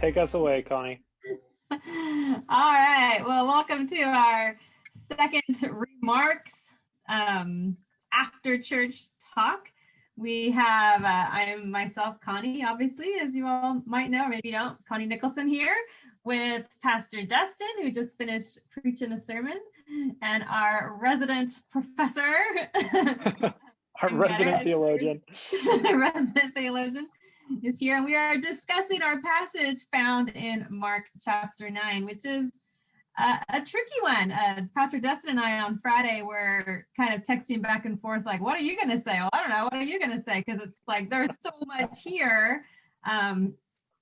Take us away, Connie. All right. Well, welcome to our second remarks after church talk. We have, I'm myself, Connie, obviously, as you all might know, or maybe you don't, Connie Nicholson here with Pastor Dustin, who just finished preaching a sermon, and our resident professor. Our resident theologian. Resident theologian is here, and we are discussing our passage found in Mark chapter 9, which is a tricky one. Pastor Dustin and I on Friday were kind of texting back and forth, like, what are you going to say? Well, I don't know. What are you going to say? Because it's like there's so much here.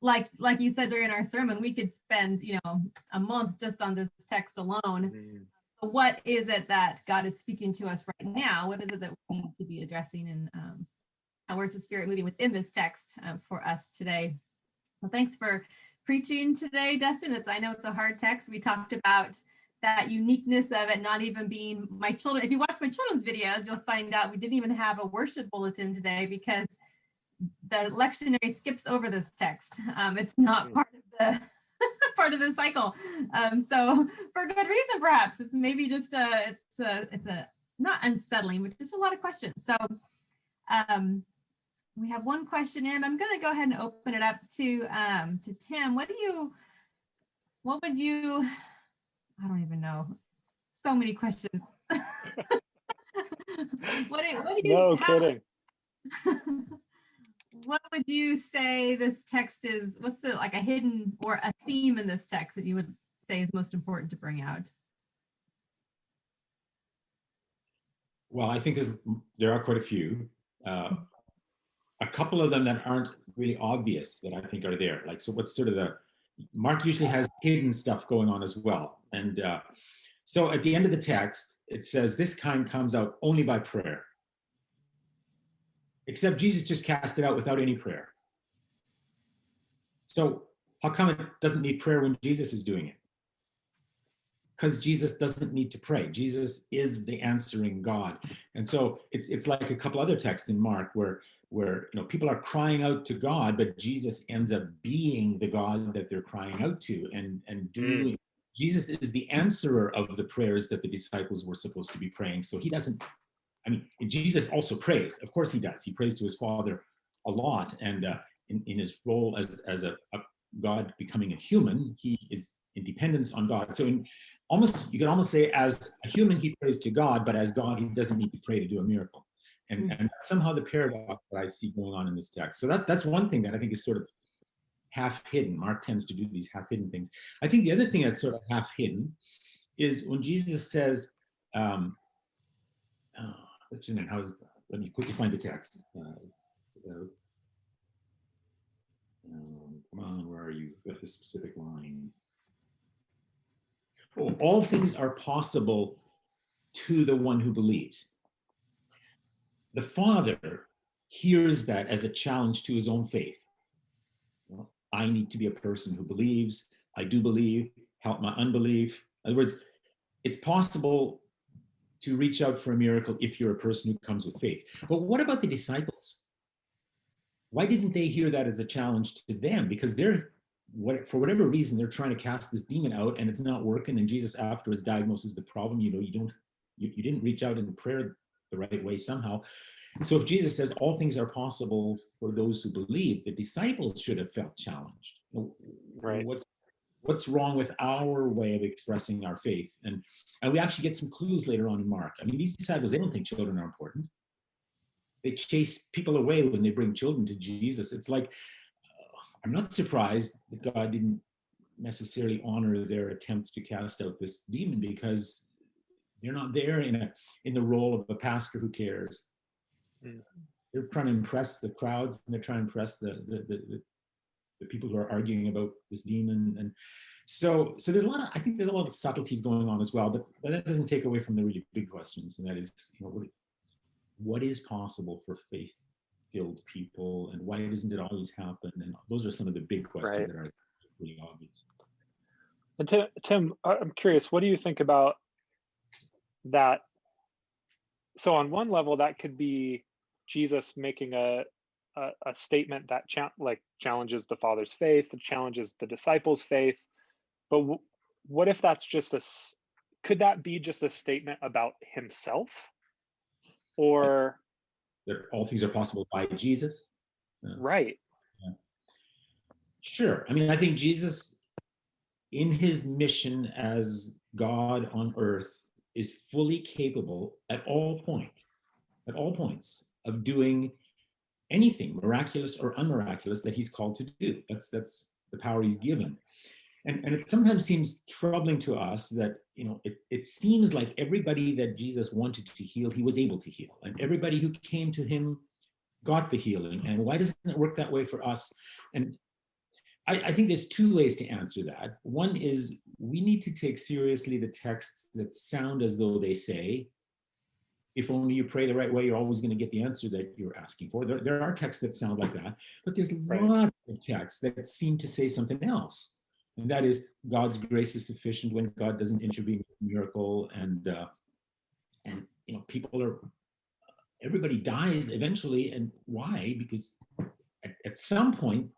Like you said during our sermon, we could spend, a month just on this text alone. So what is it that God is speaking to us right now? What is it that we need to be addressing, and where's the Spirit moving within this text for us today? Well, thanks for preaching today, Dustin. I know it's a hard text. We talked about that uniqueness of it not even being my children. If you watch my children's videos, you'll find out we didn't even have a worship bulletin today because the lectionary skips over this text. It's not part of the part of the cycle. So for good reason, perhaps. It's maybe just it's a not unsettling, but just a lot of questions. So we have one question in. I'm going to go ahead and open it up to Tim. What would you, I don't even know. So many questions. what do you No kidding. What would you say this text is? What's like a hidden or a theme in this text that you would say is most important to bring out? Well, I think there are quite a few. A couple of them that aren't really obvious that I think are there. Like, so what's sort of Mark usually has hidden stuff going on as well. And so at the end of the text, it says, this kind comes out only by prayer. Except Jesus just cast it out without any prayer. So how come it doesn't need prayer when Jesus is doing it? Because Jesus doesn't need to pray. Jesus is the answering God. And so it's like a couple other texts in Mark where people are crying out to God, but Jesus ends up being the God that they're crying out to and doing. Jesus is the answerer of the prayers that the disciples were supposed to be praying. So he doesn't, Jesus also prays. Of course he does. He prays to his Father a lot. And in his role as a God becoming a human, he is in dependence on God. So you could almost say as a human, he prays to God, but as God, he doesn't need to pray to do a miracle. And somehow the paradox that I see going on in this text. So that's one thing that I think is sort of half hidden. Mark tends to do these half hidden things. I think the other thing that's sort of half hidden is when Jesus says, let me quickly find the text. Come on, where are you? Got this specific line. Oh, all things are possible to the one who believes. The Father hears that as a challenge to his own faith. Well, I need to be a person who believes. I do believe. Help my unbelief. In other words, it's possible to reach out for a miracle if you're a person who comes with faith. But what about the disciples? Why didn't they hear that as a challenge to them? Because for whatever reason, they're trying to cast this demon out and it's not working. And Jesus afterwards diagnoses the problem. You didn't reach out in prayer the right way somehow. So if Jesus says all things are possible for those who believe, the disciples should have felt challenged. Right. What's wrong with our way of expressing our faith? And we actually get some clues later on in Mark. These disciples, they don't think children are important. They chase people away when they bring children to Jesus. It's like, I'm not surprised that God didn't necessarily honor their attempts to cast out this demon because they're not there in the role of a pastor who cares. They're trying to impress the crowds and they're trying to impress the people who are arguing about this demon. And so there's I think there's a lot of subtleties going on as well, but that doesn't take away from the really big questions. And that is, what is possible for faith-filled people and why doesn't it always happen? And those are some of the big questions that are really obvious. And Tim, I'm curious, what do you think about that? So on one level, that could be Jesus making a a statement that challenges the Father's faith, challenges the disciples' faith. But what if that's just could that be just a statement about himself? Or That all things are possible by Jesus. right. Yeah. Sure. I mean, I think Jesus, in his mission as God on earth, is fully capable at all points of doing anything miraculous or unmiraculous that he's called to do. That's the power he's given. And it sometimes seems troubling to us that, it seems like everybody that Jesus wanted to heal, he was able to heal. And everybody who came to him got the healing. And why doesn't it work that way for us? And I think there's two ways to answer that. One is we need to take seriously the texts that sound as though they say, if only you pray the right way, you're always going to get the answer that you're asking for. There are texts that sound like that, but there's lots of texts that seem to say something else. And that is, God's grace is sufficient when God doesn't intervene with a miracle. And everybody dies eventually. And why? Because at some point,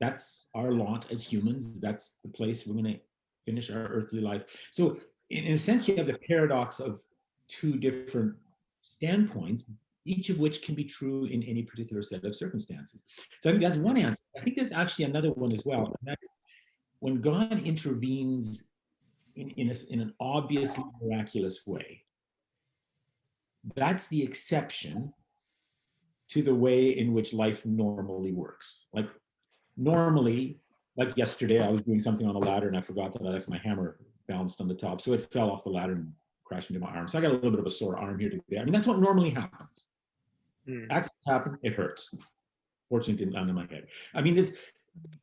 that's our lot as humans. That's the place we're going to finish our earthly life. So in a sense, you have the paradox of two different standpoints, each of which can be true in any particular set of circumstances. So I think that's one answer. I think there's actually another one as well. And that is when God intervenes in an obviously miraculous way, that's the exception to the way in which life normally works. Like normally, like yesterday, I was doing something on a ladder and I forgot that I left my hammer balanced on the top. So it fell off the ladder and crashed into my arm. So I got a little bit of a sore arm here today. I mean, that's what normally happens. Accidents happen, it hurts. Fortunately, it didn't land on my head. I mean, this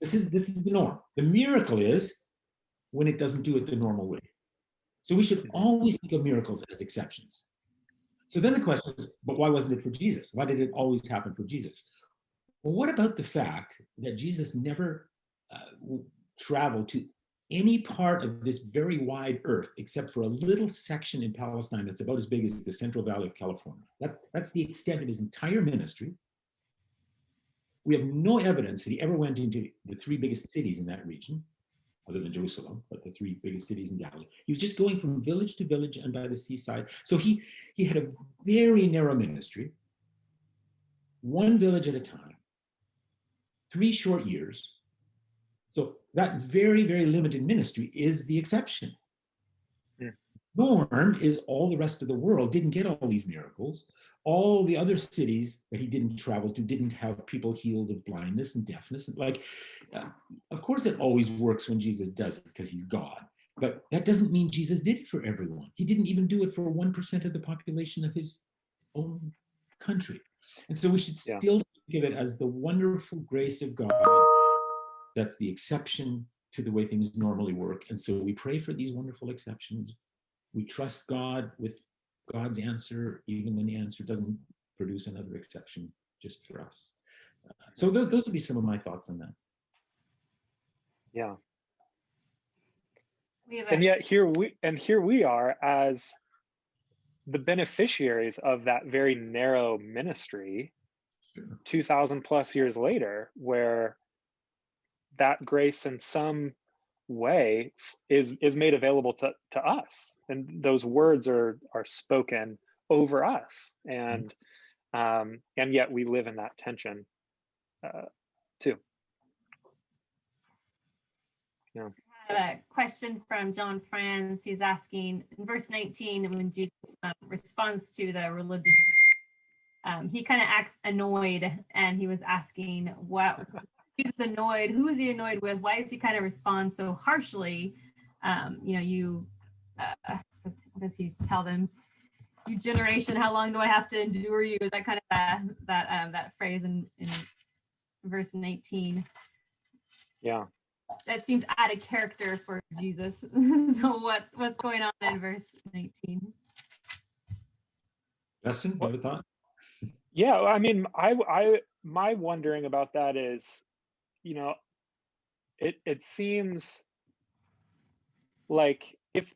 is the norm. The miracle is when it doesn't do it the normal way. So we should always think of miracles as exceptions. So then the question is, but why wasn't it for Jesus? Why did it always happen for Jesus? Well, what about the fact that Jesus never traveled to any part of this very wide earth except for a little section in Palestine that's about as big as the Central Valley of California? That's the extent of his entire ministry. We have no evidence that he ever went into the three biggest cities in that region, other than Jerusalem, but the three biggest cities in Galilee. He was just going from village to village and by the seaside. So he had a very narrow ministry, one village at a time, 3 short years. So that very, very limited ministry is the exception. Norm is all the rest of the world didn't get all these miracles. All the other cities that he didn't travel to didn't have people healed of blindness and deafness. And of course it always works when Jesus does it because he's God. But that doesn't mean Jesus did it for everyone. He didn't even do it for 1% of the population of his own country. And so we should still think of it as the wonderful grace of God. That's the exception to the way things normally work. And so we pray for these wonderful exceptions. We trust God with God's answer, even when the answer doesn't produce another exception just for us. So those would be some of my thoughts on that. Yeah. And yet here we are as the beneficiaries of that very narrow ministry, 2,000 plus years later, where that grace in some way is made available to us, and those words are spoken over us, and yet we live in that tension too. Yeah. I have a question from John Franz. He's asking in verse 19, when Jesus responds to the religious, he kind of acts annoyed, and he was asking what he's annoyed. Who is he annoyed with? Why does he kind of respond so harshly? Does he tell them, "You generation, how long do I have to endure you?" That kind of that phrase in verse 19. Yeah. That seems out of character for Jesus. So what's going on in verse 19? Justin, you have a thought? Yeah, I mean, my wondering about that is, it seems like if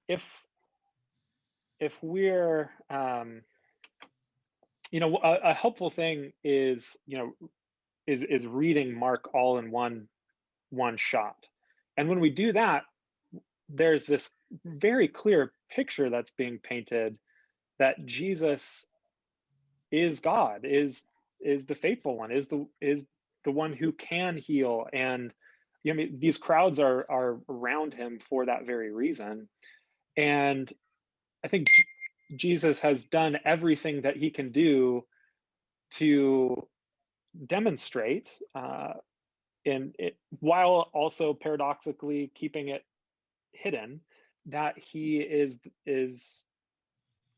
we're a helpful thing is, is reading Mark all in one shot. And when we do that, there's this very clear picture that's being painted that Jesus is God, is the faithful one, is the one who can heal. And I mean, these crowds are around him for that very reason. And I think Jesus has done everything that he can do to demonstrate, while also paradoxically keeping it hidden, that he is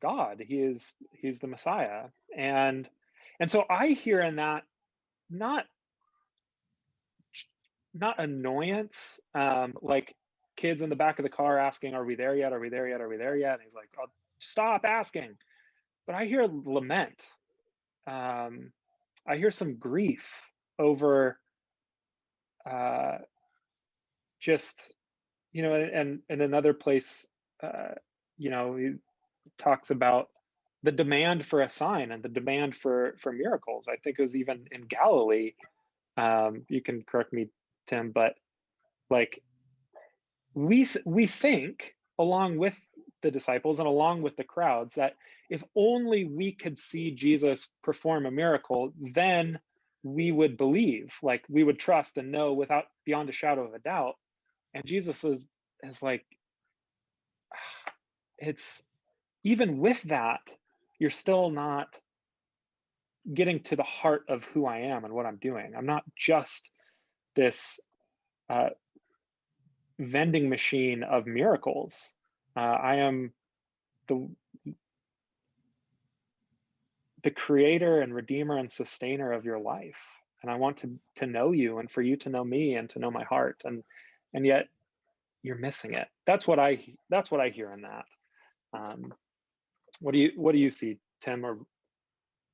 God. He's the Messiah. And so I hear in that not annoyance, like kids in the back of the car asking, are we there yet? Are we there yet? Are we there yet? And he's like, oh, stop asking. But I hear lament. I hear some grief over just, and another place, he talks about the demand for a sign and the demand for miracles. I think it was even in Galilee. You can correct me, Tim, but like we think, along with the disciples and along with the crowds, that if only we could see Jesus perform a miracle, then we would believe, like we would trust and know without beyond a shadow of a doubt. And Jesus is like, it's even with that, you're still not getting to the heart of who I am and what I'm doing. I'm not just this vending machine of miracles. I am the creator and redeemer and sustainer of your life. And I want to know you, and for you to know me and to know my heart. And yet you're missing it. That's what I hear in that. What do you see, Tim, or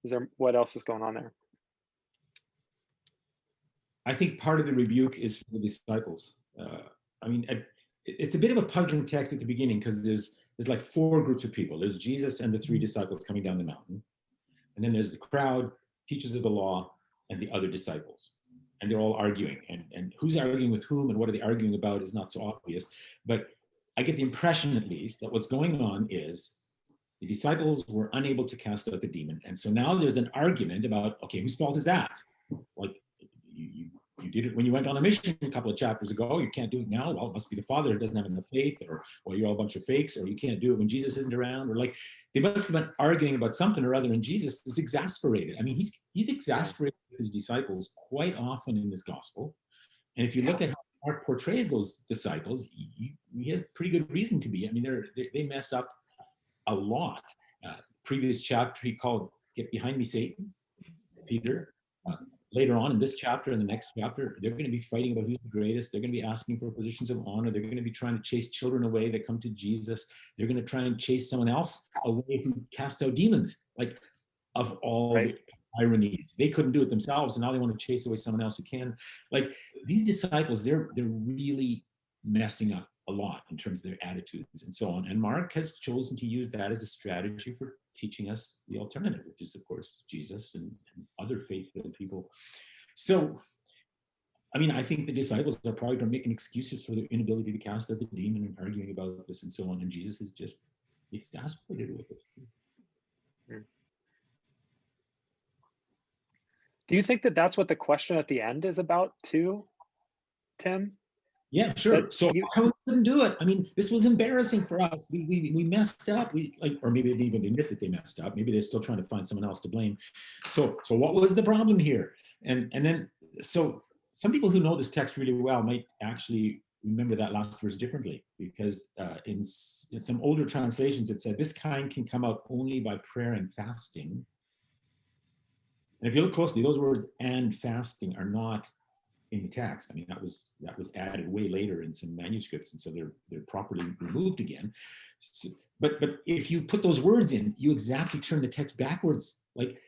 is there, what else is going on there? I think part of the rebuke is for the disciples. I mean, it's a bit of a puzzling text at the beginning, because there's like four groups of people. There's Jesus and the three disciples coming down the mountain. And then there's the crowd, teachers of the law, and the other disciples. And they're all arguing. And who's arguing with whom and what are they arguing about is not so obvious. But I get the impression, at least, that what's going on is the disciples were unable to cast out the demon. And so now there's an argument about, okay, whose fault is that? Like, you did it when you went on a mission a couple of chapters ago. You can't do it now. Well, it must be the Father who doesn't have enough faith, or well, you're all a bunch of fakes, or you can't do it when Jesus isn't around, or like they must have been arguing about something or other. And Jesus is exasperated. I mean, he's exasperated with his disciples quite often in this gospel. And if you look at how Mark portrays those disciples, he has pretty good reason to be. I mean, they mess up a lot. Previous chapter, he called, "Get behind me, Satan," Peter. Later on in this chapter and the next chapter, they're going to be fighting about who's the greatest. They're going to be asking for positions of honor. They're going to be trying to chase children away that come to Jesus. They're going to try and chase someone else away who casts out demons. Like, of all the ironies, they couldn't do it themselves, and now they want to chase away someone else who can. Like, these disciples, they're really messing up a lot in terms of their attitudes and so on. And Mark has chosen to use that as a strategy for teaching us the alternative, which is, of course, Jesus and other faith-filled people. So, I mean, I think the disciples are probably making excuses for their inability to cast out the demon and arguing about this and so on. And Jesus is just exasperated with it. Do you think that that's what the question at the end is about too, Tim? Yeah, sure. So how we couldn't do it? I mean, this was embarrassing for us. We messed up. Or maybe they didn't even admit that they messed up. Maybe they're still trying to find someone else to blame. So what was the problem here? And then, so some people who know this text really well might actually remember that last verse differently, because in some older translations it said, "This kind can come out only by prayer and fasting." And if you look closely, those words "and fasting" are not in the text. I mean, that was added way later in some manuscripts, and so they're properly removed again. So, but if you put those words in, you exactly turn the text backwards. Like,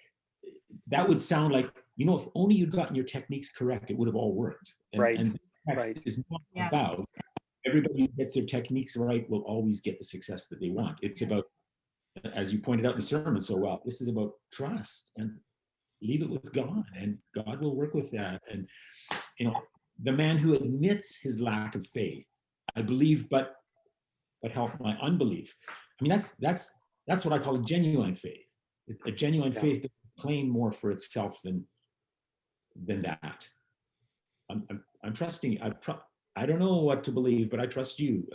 that would sound like, if only you'd gotten your techniques correct, it would have all worked. And the text is not about everybody who gets their techniques right will always get the success that they want. It's about, as you pointed out in the sermon so well, this is about trust. And leave it with God, and God will work with that. And the man who admits his lack of faith, I believe, but help my unbelief. I mean, that's what I call a genuine faith. A genuine faith that claim more for itself than that. I'm trusting. I don't know what to believe, but I trust you.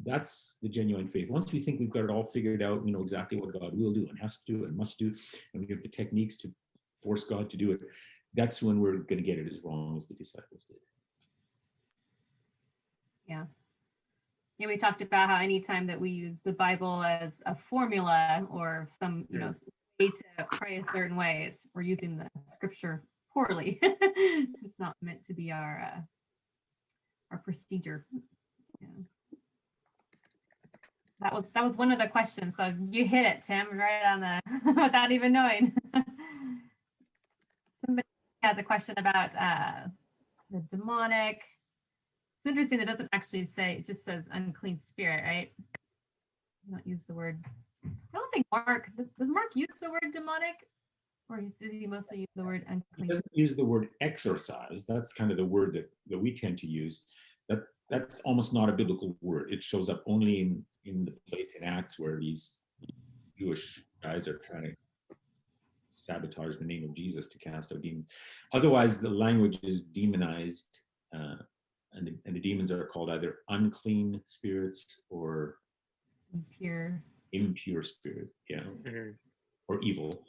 That's the genuine faith. Once we think we've got it all figured out, we know exactly what God will do and has to do and must do, and we have the techniques to force God to do it, that's when we're going to get it as wrong as the disciples did. Yeah. Yeah, we talked about how anytime that we use the Bible as a formula or some, way to pray a certain way, we're using the scripture poorly. It's not meant to be our procedure. Yeah. That was one of the questions. So you hit it, Tim, right on the without even knowing. Somebody has a question about the demonic. It's interesting. It doesn't actually say. It just says unclean spirit, right? Not use the word. I don't think Mark does. Mark use the word demonic, or does he mostly use the word unclean? He doesn't use the word exorcise. That's kind of the word that we tend to use. That's almost not a biblical word. It shows up only in the place in Acts where these Jewish guys are trying to sabotage the name of Jesus to cast out demons. Otherwise, the language is demonized, and the demons are called either unclean spirits or impure spirit, or evil.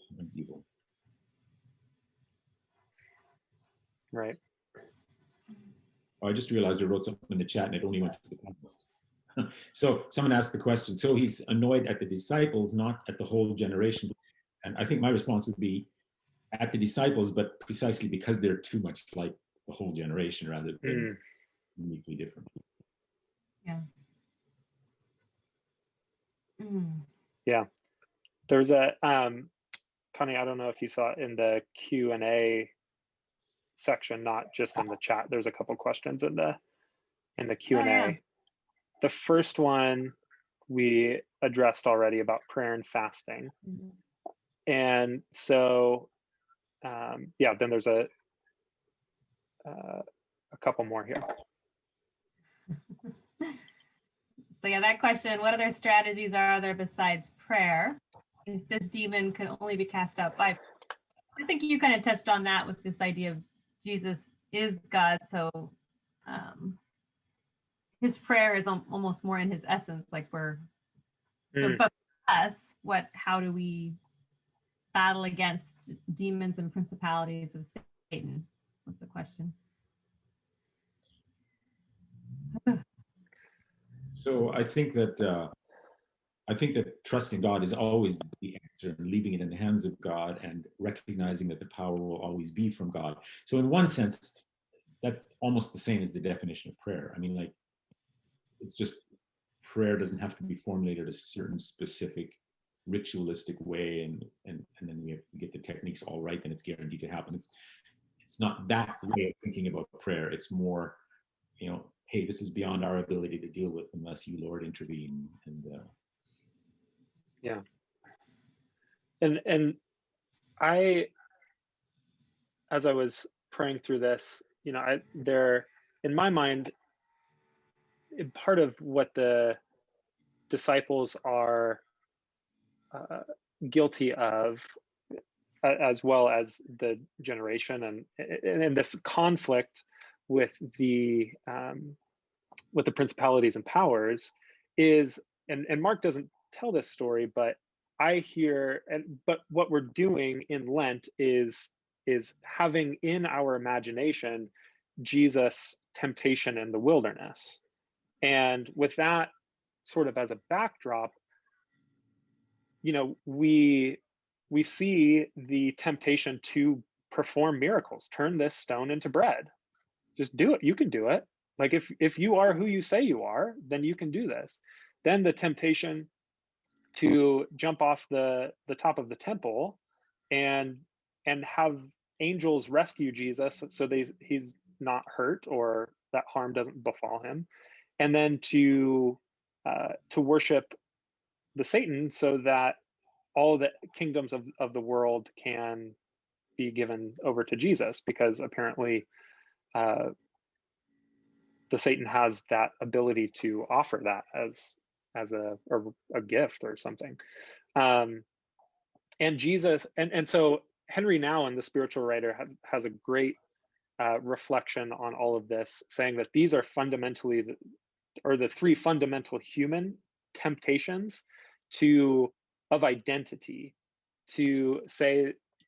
Right. Oh, I just realized I wrote something in the chat and it only went to the panelists. So someone asked the question, so he's annoyed at the disciples, not at the whole generation. And I think my response would be at the disciples, but precisely because they're too much like the whole generation rather than uniquely different. Yeah. Yeah. There's a, Connie, I don't know if you saw it in the Q&A section, not just in the chat. There's a couple questions in the Q&A. Oh, yeah. The first one we addressed already about prayer and fasting. And so, then there's a couple more here. So yeah, that question, what other strategies are there besides prayer if this demon can only be cast out by? I think you kind of touched on that with this idea of Jesus is God, so his prayer is almost more in his essence, like but for us, how do we battle against demons and principalities of Satan? Was the question. So I think that trusting God is always the answer, and leaving it in the hands of God and recognizing that the power will always be from God. So in one sense, that's almost the same as the definition of prayer. I mean, like, it's just prayer doesn't have to be formulated a certain specific ritualistic way, and then we get the techniques all right, then it's guaranteed to happen. It's not that way of thinking about prayer. It's more, hey, this is beyond our ability to deal with unless you, Lord, intervene. And And I, as I was praying through this, in my mind, part of what the disciples are guilty of, as well as the generation, and this conflict with the principalities and powers is, and Mark doesn't tell this story, but I hear, but what we're doing in Lent is having in our imagination Jesus' temptation in the wilderness. And with that sort of as a backdrop, we see the temptation to perform miracles, turn this stone into bread. Just do it. You can do it. Like, if you are who you say you are, then you can do this. Then the temptation to jump off the top of the temple and have angels rescue Jesus so he's not hurt or that harm doesn't befall him. And then to worship the Satan so that all the kingdoms of the world can be given over to Jesus, because apparently the Satan has that ability to offer that as a gift or something. And Jesus, and so Henry Nouwen, the spiritual writer, has a great reflection on all of this, saying that these are fundamentally the three fundamental human temptations of identity, to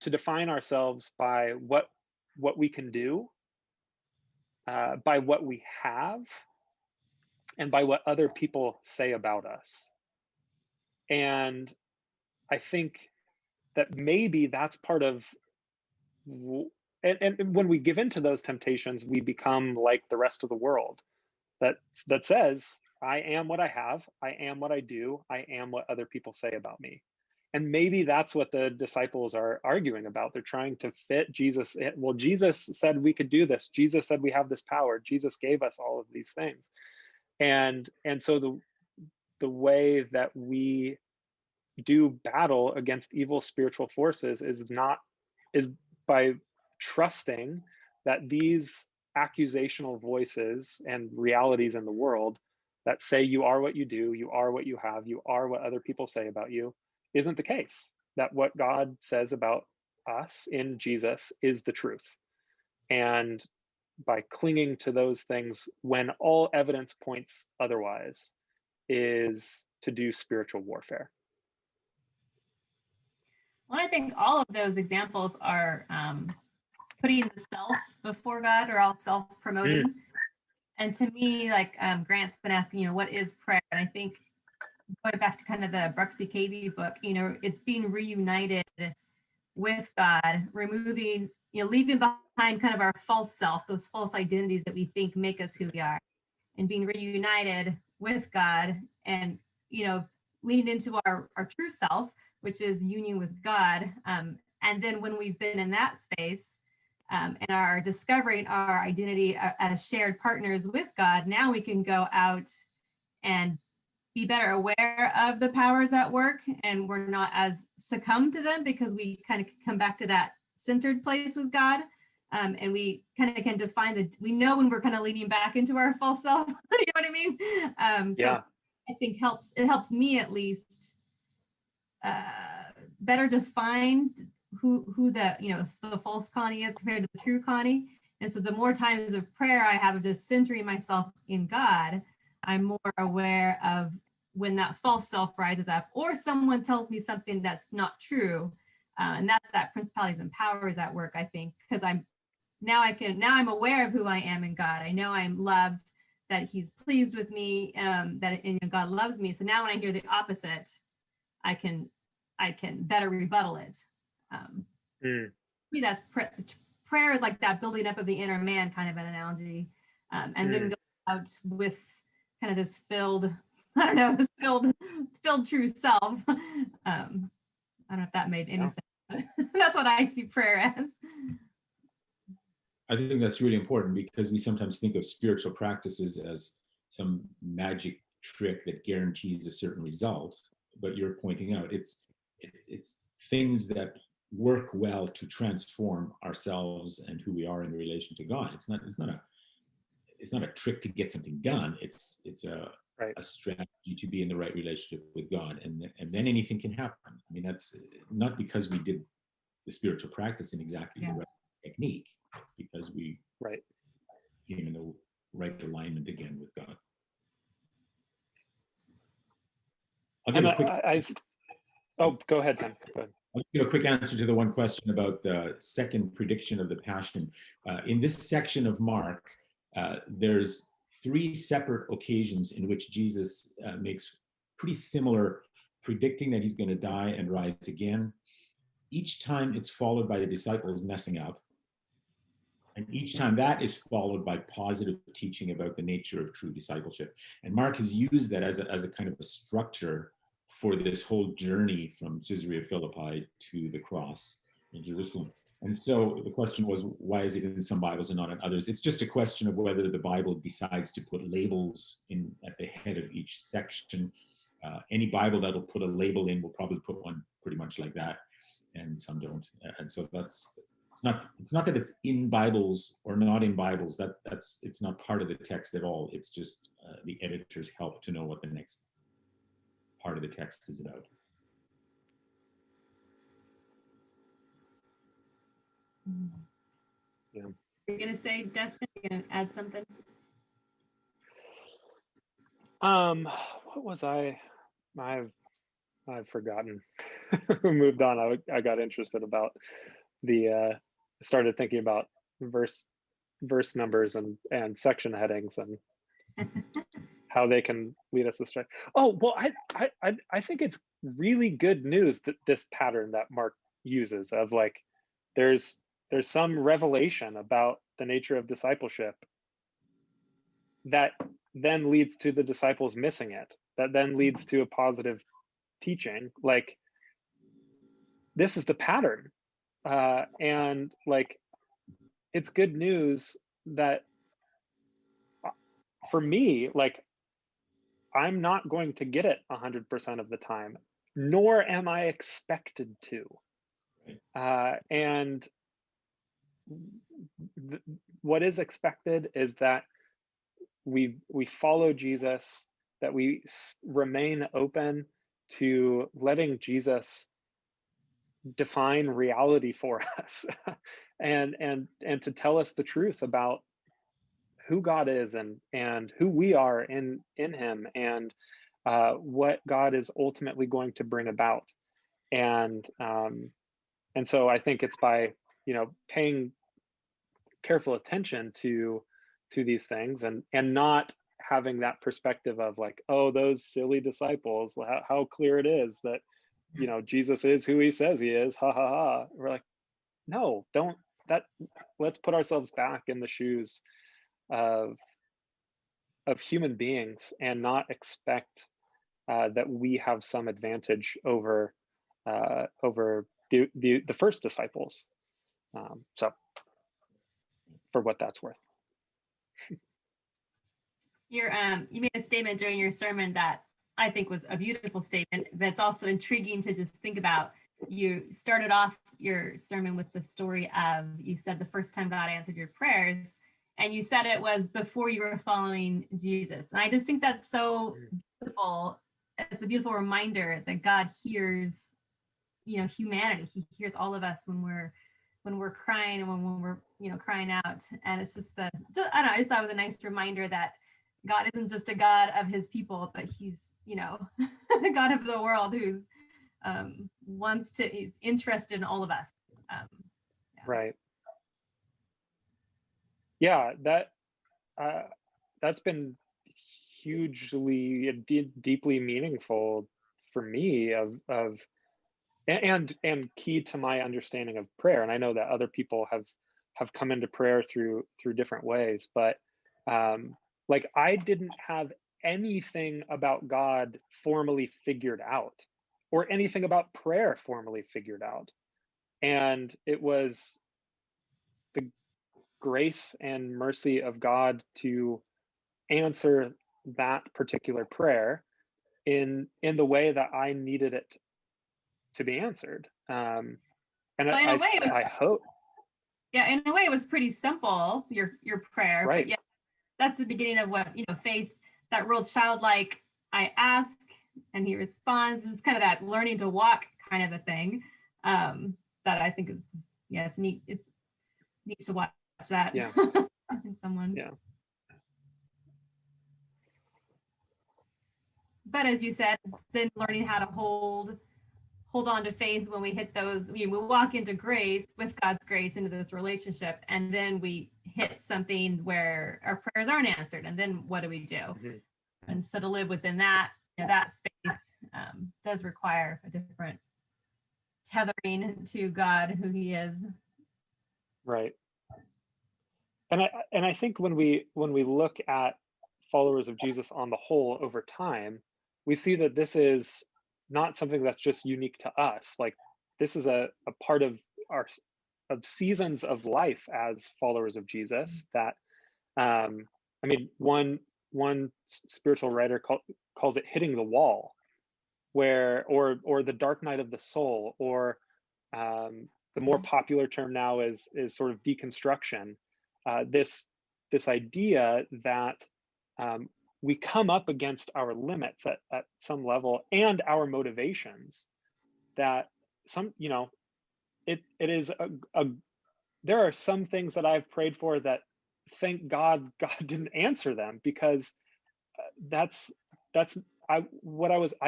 define ourselves by what we can do, by what we have, and by what other people say about us. And I think that maybe that's part of, and when we give into those temptations, we become like the rest of the world that says, I am what I have, I am what I do, I am what other people say about me. And maybe that's what the disciples are arguing about. They're trying to fit Jesus in. Well, Jesus said we could do this. Jesus said we have this power. Jesus gave us all of these things. And so the way that we do battle against evil spiritual forces is by trusting that these accusational voices and realities in the world that say you are what you do, you are what you have, you are what other people say about you, isn't the case. That what God says about us in Jesus is the truth. And by clinging to those things when all evidence points otherwise is to do spiritual warfare. Well, I think all of those examples are putting the self before God, or all self-promoting. And to me, like Grant's been asking, what is prayer? And I think going back to kind of the Bruxy Cavey book, it's being reunited with God, removing, leaving behind kind of our false self, those false identities that we think make us who we are, and being reunited with God, and, leaning into our true self, which is union with God. And then when we've been in that space, and are discovering our identity as shared partners with God, now we can go out and be better aware of the powers at work, and we're not as succumb to them, because we kind of come back to that centered place with God. And we kind of can define we know when we're kind of leaning back into our false self. You know what I mean? Yeah. So I think it helps me at least better define who the false Connie is compared to the true Connie. And so the more times of prayer I have of just centering myself in God, I'm more aware of when that false self rises up, or someone tells me something that's not true. And that's that principalities and powers at work, I think, because I'm aware of who I am in God. I know I'm loved, that he's pleased with me, that God loves me. So now when I hear the opposite, I can better rebuttal it. That's prayer is like that building up of the inner man, kind of an analogy, and then go out with kind of this filled true self. I don't know if that made any sense, but that's what I see prayer as. I think that's really important, because we sometimes think of spiritual practices as some magic trick that guarantees a certain result, but you're pointing out it's things that work well to transform ourselves and who we are in relation to God. It's not a trick to get something done. It's a strategy to be in the right relationship with God, and then anything can happen. I mean, that's not because we did the spiritual practice in exactly the right technique, because we came in the right alignment again with God. I'll give a quick. Go ahead, Tim. Go ahead. I'll give a quick answer to the one question about the second prediction of the Passion. In this section of Mark, there's 3 separate occasions in which Jesus makes pretty similar predicting that he's going to die and rise again. Each time it's followed by the disciples messing up. And each time that is followed by positive teaching about the nature of true discipleship. And Mark has used that as a kind of a structure for this whole journey from Caesarea Philippi to the cross in Jerusalem. And so the question was, why is it in some Bibles and not in others? It's just a question of whether the Bible decides to put labels in at the head of each section. Any Bible that'll put a label in will probably put one pretty much like that, and some don't. And so that's it's not that it's in Bibles or not in Bibles. It's not part of the text at all. It's just the editor's help to know what the next part of the text is about. Yeah. You're gonna say, Dustin, you're gonna add something? What was I've forgotten. Moved on. I got interested about started thinking about verse numbers and section headings and how they can lead us astray. Oh, well, I think it's really good news that this pattern that Mark uses of like there's some revelation about the nature of discipleship that then leads to the disciples missing it, that then leads to a positive teaching. Like, this is the pattern. And like, it's good news that for me, like, I'm not going to get it 100% of the time, nor am I expected to. And what is expected is that we follow Jesus, that we remain open to letting Jesus define reality for us and to tell us the truth about who God is and who we are in him, and what God is ultimately going to bring about. And so I think it's by paying careful attention to these things and not having that perspective of like, oh, those silly disciples, how clear it is that Jesus is who he says he is, ha ha ha. We're like, no, don't. Let's put ourselves back in the shoes of human beings and not expect that we have some advantage over the first disciples. So for what that's worth. You made a statement during your sermon that I think was a beautiful statement that's also intriguing to just think about. You started off your sermon with the story of, you said the first time God answered your prayers, and you said it was before you were following Jesus. And I just think that's so beautiful. It's a beautiful reminder that God hears, humanity. He hears all of us when we're crying and when we're crying out. And it's just I don't know, I just thought it was a nice reminder that God isn't just a God of his people, but he's, the God of the world who's is interested in all of us. Yeah. Right. Yeah, that's been hugely deeply meaningful for me and key to my understanding of prayer. And I know that other people have come into prayer through different ways, but like, I didn't have anything about God formally figured out, or anything about prayer formally figured out. And it was the grace and mercy of God to answer that particular prayer in the way that I needed it to be answered. And well, in a way, I hope. Yeah, in a way, it was pretty simple, your prayer. Right. But yeah, that's the beginning of what, faith, that real childlike, I ask and he responds, just kind of that learning to walk kind of a thing. That I think is, it's neat. It's neat to watch that. Yeah. in someone. Yeah. But as you said, then learning how to hold on to faith when we hit those, we walk into grace, with God's grace, into this relationship, and then we hit something where our prayers aren't answered, and then what do we do? Mm-hmm. And so to live within that, that space does require a different tethering to God, who he is. Right. And I think when we look at followers of Jesus on the whole over time, we see that this is not something that's just unique to us. Like, this is a part of seasons of life as followers of Jesus that, I mean, one spiritual writer calls it hitting the wall, or the dark night of the soul, or the more popular term now is sort of deconstruction. This idea that we come up against our limits at some level and our motivations, that some, it is there are some things that I've prayed for that, thank God didn't answer them, because that's I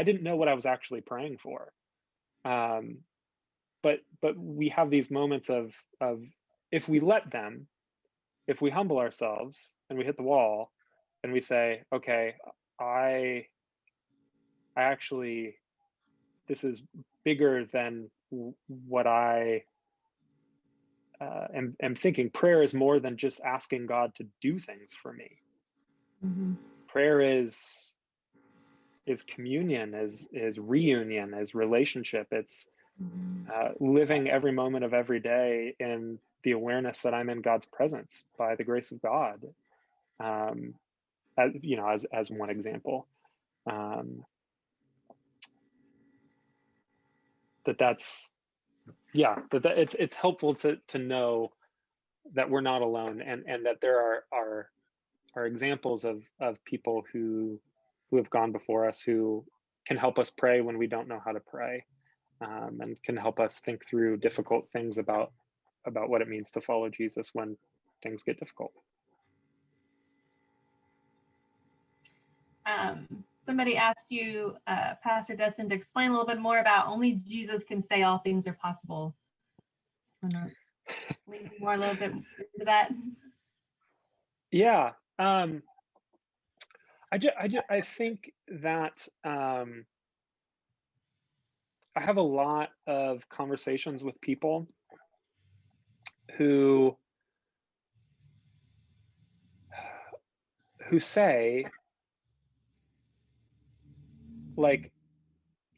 didn't know what I was actually praying for. But we have these moments of if we let them, if we humble ourselves and we hit the wall and we say, okay, I actually, this is bigger than what I am thinking. Prayer is more than just asking God to do things for me. Mm-hmm. Prayer is communion, is reunion, is relationship. It's living every moment of every day in the awareness that I'm in God's presence by the grace of God. As one example, it's helpful to know that we're not alone, and that there are examples of people who have gone before us, who can help us pray when we don't know how to pray, and can help us think through difficult things about what it means to follow Jesus when things get difficult. Somebody asked you, Pastor Dustin, to explain a little bit more about only Jesus can say all things are possible. I'm gonna lean more a little bit into that. Yeah. I think that I have a lot of conversations with people who say, like,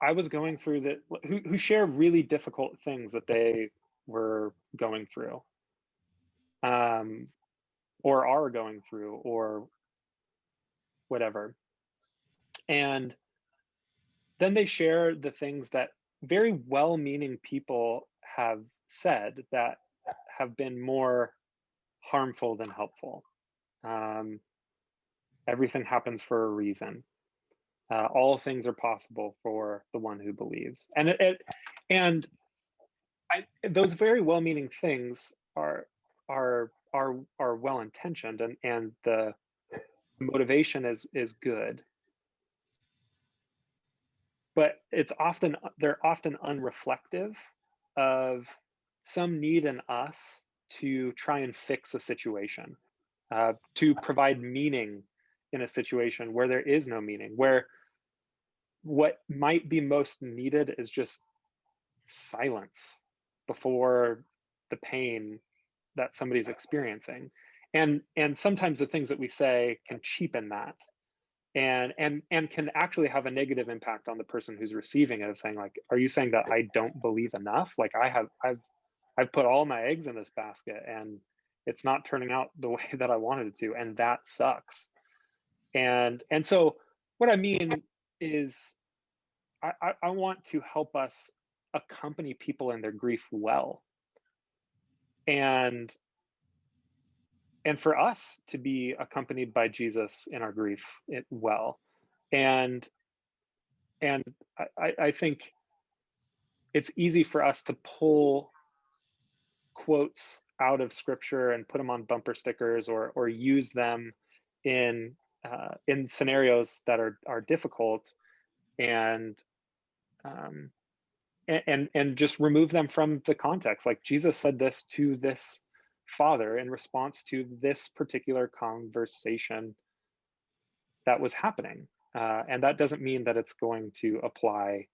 I was going through that, who share really difficult things that they were going through, or are going through, or whatever. And then they share the things that very well-meaning people have said that have been more harmful than helpful. Everything happens for a reason. All things are possible for the one who believes. And those very well-meaning things are well-intentioned, and the motivation is good. But they're often unreflective of some need in us to try and fix a situation, to provide meaning in a situation where there is no meaning, where what might be most needed is just silence before the pain that somebody's experiencing. And sometimes the things that we say can cheapen that, and can actually have a negative impact on the person who's receiving it, of saying, like, are you saying that I don't believe enough? Like, I've put all my eggs in this basket and it's not turning out the way that I wanted it to, and that sucks. And so what I mean is, I want to help us accompany people in their grief well, and for us to be accompanied by Jesus in our grief well. And I think it's easy for us to pull quotes out of scripture and put them on bumper stickers, or use them in scenarios that are difficult, and just remove them from the context. Like, Jesus said this to this father in response to this particular conversation that was happening, and that doesn't mean that it's going to apply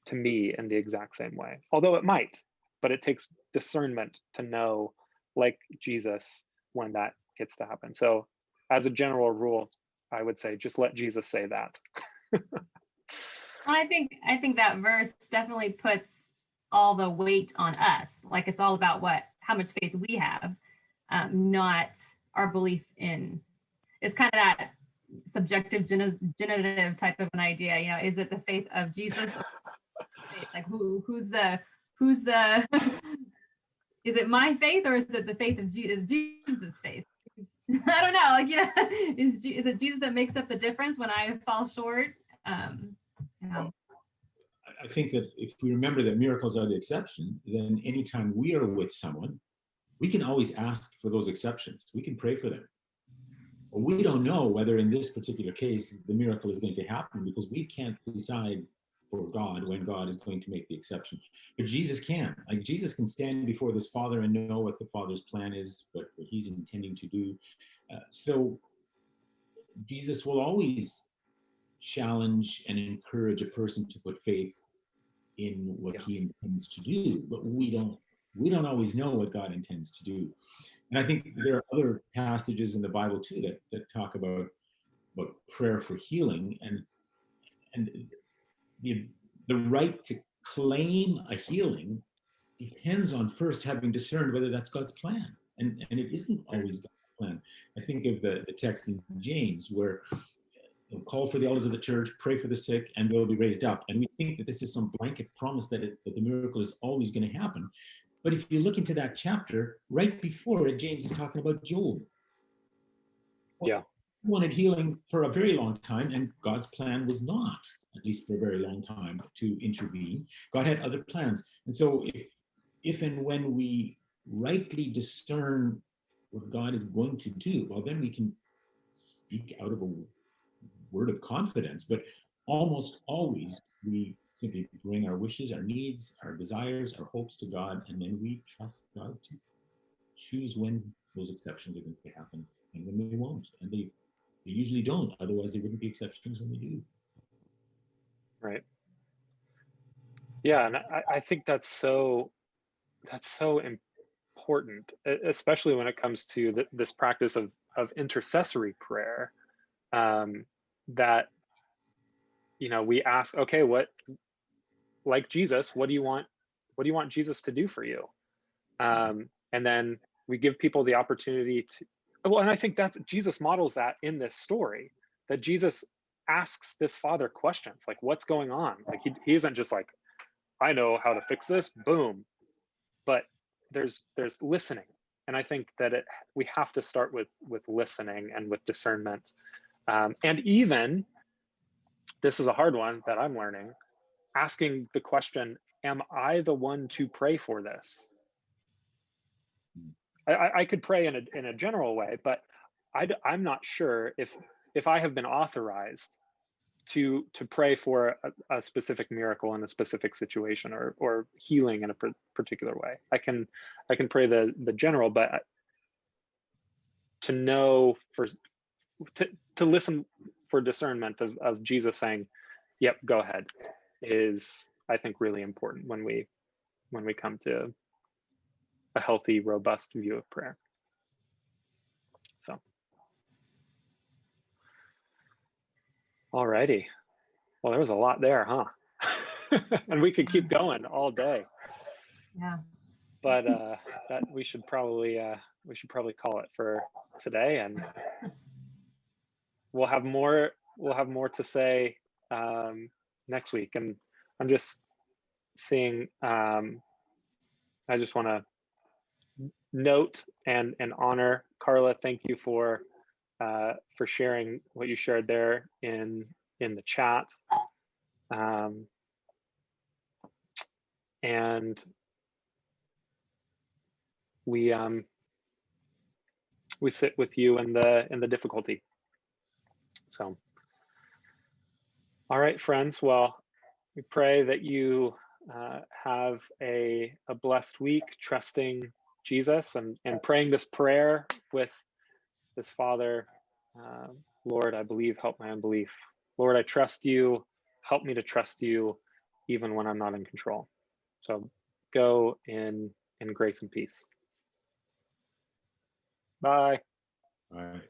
to me in the exact same way, although it might. But it takes discernment to know, like Jesus, when that gets to happen. So as a general rule, I would say just let Jesus say that. I think that verse definitely puts all the weight on us. Like, it's all about how much faith we have, not our belief in. It's kind of that subjective genitive type of an idea. Is it the faith of Jesus? Like, who's the is it my faith or is it the faith of Jesus' faith? I don't know. Like, is it Jesus that makes up the difference when I fall short? I think that if we remember that miracles are the exception, then anytime we are with someone, we can always ask for those exceptions. We can pray for them. But we don't know whether in this particular case the miracle is going to happen, because we can't decide for God when God is going to make the exception. But Jesus can. Like, Jesus can stand before this Father and know what the Father's plan is, what he's intending to do. So Jesus will always challenge and encourage a person to put faith in what he intends to do, but we don't always know what God intends to do. And I think there are other passages in the Bible too that talk about prayer for healing, and the right to claim a healing depends on first having discerned whether that's God's plan, and it isn't always God's plan. I think of the text in James where call for the elders of the church, pray for the sick, and they'll be raised up. And we think that this is some blanket promise that the miracle is always going to happen. But if you look into that chapter, right before it, James is talking about Job. Yeah. He wanted healing for a very long time, and God's plan was not, at least for a very long time, to intervene. God had other plans. And so if and when we rightly discern what God is going to do, well, then we can speak out of a word of confidence. But almost always we simply bring our wishes, our needs, our desires, our hopes to God, and then we trust God to choose when those exceptions are going to happen and when they won't. And they usually don't, otherwise there wouldn't be exceptions when they do. Right. Yeah, and I think that's so important, especially when it comes to this practice of intercessory prayer. That we ask, okay, like Jesus, what do you want Jesus to do for you? And then we give people the opportunity to, well, and I think that's, Jesus models that in this story, that Jesus asks this father questions like, what's going on? Like, he isn't just like, I know how to fix this, boom. But there's listening. And I think that we have to start with listening and with discernment. And even, this is a hard one that I'm learning, asking the question, am I the one to pray for this? I could pray in a general way, but I'm not sure if I have been authorized to pray for a specific miracle in a specific situation, or healing in a particular way. I can pray the general, but to know to listen for discernment of Jesus saying, yep, go ahead, is, I think, really important when we come to a healthy, robust view of prayer. So, all righty. Well, there was a lot there, huh? And we could keep going all day. Yeah. But that we should probably call it for today, and we'll have more to say next week. And I'm just seeing, I just want to note and honor Carla. Thank you for sharing what you shared there in the chat. And we sit with you in the difficulty. So, all right, friends. Well, we pray that you have a blessed week, trusting Jesus and praying this prayer with this Father. Lord, I believe, help my unbelief. Lord, I trust you. Help me to trust you even when I'm not in control. So go in grace and peace. Bye. All right.